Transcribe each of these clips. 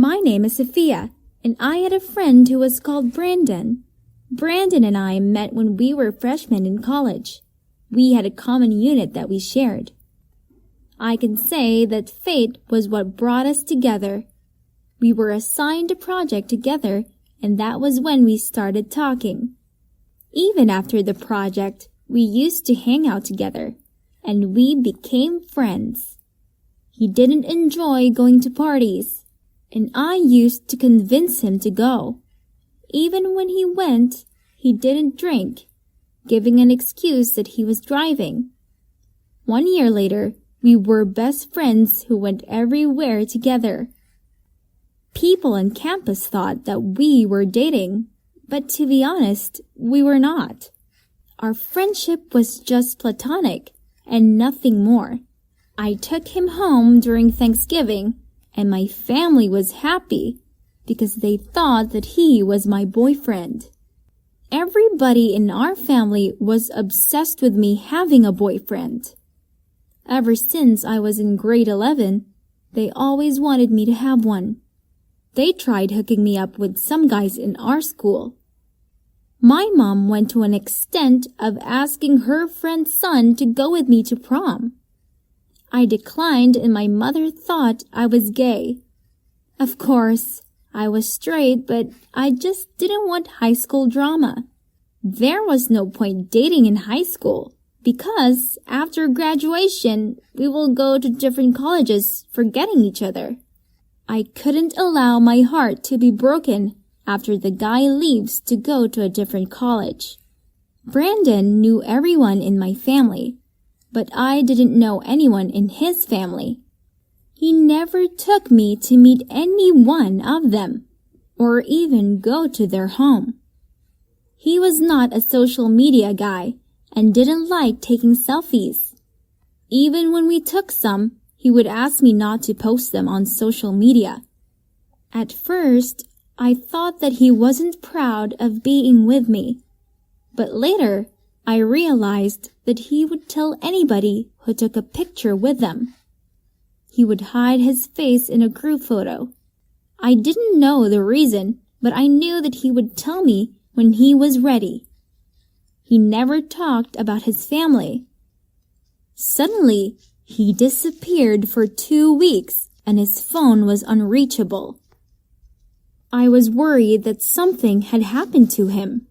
My name is Sophia, and I had a friend who was called Brandon. Brandon and I met when we were freshmen in college. We had a common unit that we shared. I can say that fate was what brought us together. We were assigned a project together, and that was when we started talking. Even after the project, we used to hang out together, and we became friends. He didn't enjoy going to parties, and I used to convince him to go. Even when he went, he didn't drink, giving an excuse that he was driving. 1 year later, we were best friends who went everywhere together. People on campus thought that we were dating, but to be honest, we were not. Our friendship was just platonic and nothing more. I took him home during Thanksgiving, and my family was happy because they thought that he was my boyfriend. Everybody in our family was obsessed with me having a boyfriend. Ever since I was in grade 11, they always wanted me to have one. They tried hooking me up with some guys in our school. My mom went to an extent of asking her friend's son to go with me to prom. I declined, and my mother thought I was gay. Of course, I was straight, but I just didn't want high school drama. There was no point dating in high school because after graduation, we will go to different colleges, forgetting each other. I couldn't allow my heart to be broken after the guy leaves to go to a different college. Brandon knew everyone in my family, but I didn't know anyone in his family. He never took me to meet any one of them, or even go to their home. He was not a social media guy and didn't like taking selfies. Even when we took some, he would ask me not to post them on social media. At first, I thought that he wasn't proud of being with me, but later I realized that he would tell anybody who took a picture with them. He would hide his face in a group photo. I didn't know the reason, but I knew that he would tell me when he was ready. He never talked about his family. Suddenly, he disappeared for 2 weeks and his phone was unreachable. I was worried that something had happened to him.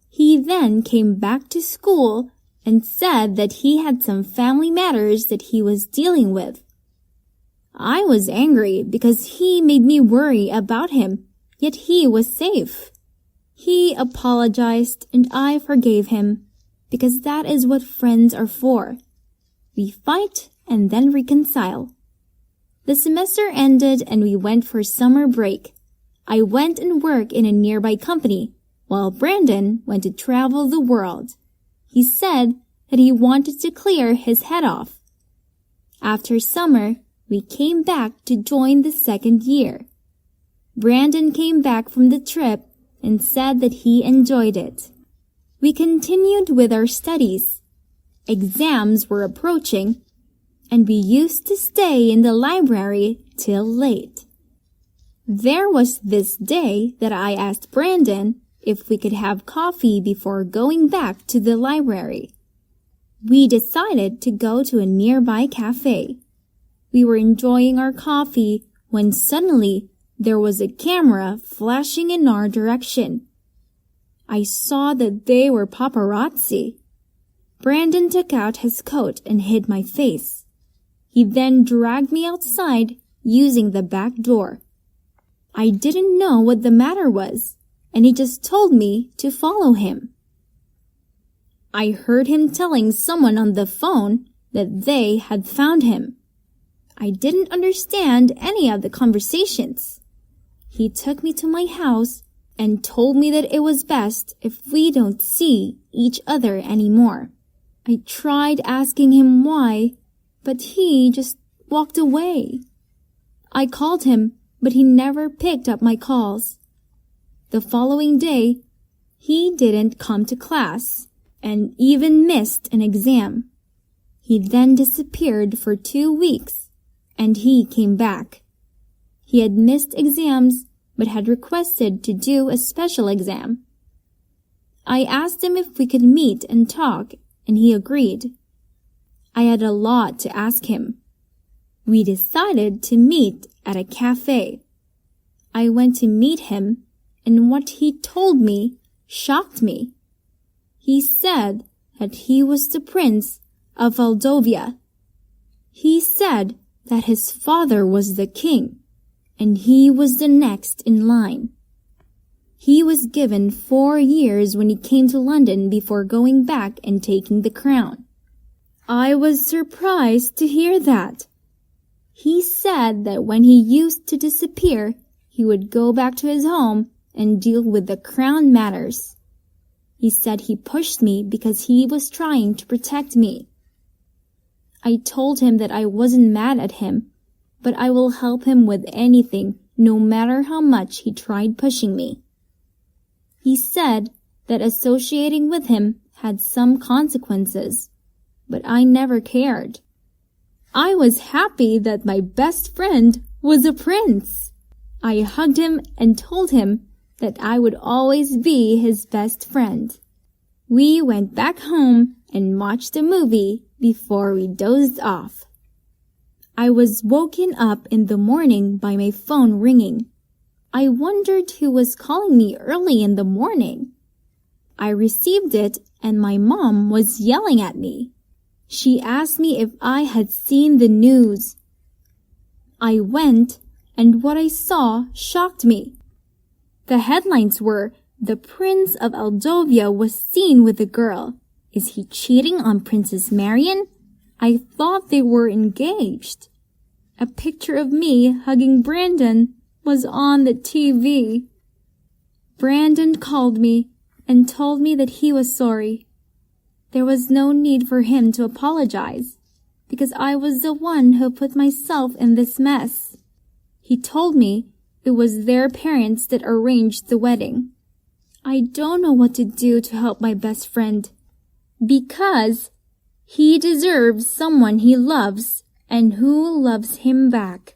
He then came back to school and said that he had some family matters that he was dealing with. I was angry because he made me worry about him, yet he was safe. He apologized and I forgave him because that is what friends are for. We fight and then reconcile. The semester ended and we went for summer break. I went and worked in a nearby company, while Brandon went to travel the world. He said that he wanted to clear his head off. After summer, we came back to join the second year. Brandon came back from the trip and said that he enjoyed it. We continued with our studies. Exams were approaching, and we used to stay in the library till late. There was this day that I asked Brandon if we could have coffee before going back to the library. We decided to go to a nearby cafe. We were enjoying our coffee when suddenly there was a camera flashing in our direction. I saw that they were paparazzi. Brandon took out his coat and hid my face. He then dragged me outside using the back door. I didn't know what the matter was, and he just told me to follow him. I heard him telling someone on the phone that they had found him. I didn't understand any of the conversations. He took me to my house and told me that it was best if we don't see each other anymore. I tried asking him why, but he just walked away. I called him, but he never picked up my calls. The following day, he didn't come to class and even missed an exam. He then disappeared for 2 weeks, and he came back. He had missed exams but had requested to do a special exam. I asked him if we could meet and talk, and he agreed. I had a lot to ask him. We decided to meet at a cafe. I went to meet him, and what he told me shocked me. He said that he was the Prince of Moldova. He said that his father was the king, and he was the next in line. He was given 4 years when he came to London before going back and taking the crown. I was surprised to hear that. He said that when he used to disappear, he would go back to his home and deal with the crown matters. He said he pushed me because he was trying to protect me. I told him that I wasn't mad at him, but I will help him with anything, no matter how much he tried pushing me. He said that associating with him had some consequences, but I never cared. I was happy that my best friend was a prince. I hugged him and told him that I would always be his best friend. We went back home and watched a movie before we dozed off. I was woken up in the morning by my phone ringing. I wondered who was calling me early in the morning. I received it and my mom was yelling at me. She asked me if I had seen the news. I went, and what I saw shocked me. The headlines were, "The Prince of Moldova was seen with a girl. Is he cheating on Princess Marion?" I thought they were engaged. A picture of me hugging Brandon was on the TV. Brandon called me and told me that he was sorry. There was no need for him to apologize, because I was the one who put myself in this mess. He told me it was their parents that arranged the wedding. I don't know what to do to help my best friend, because he deserves someone he loves and who loves him back.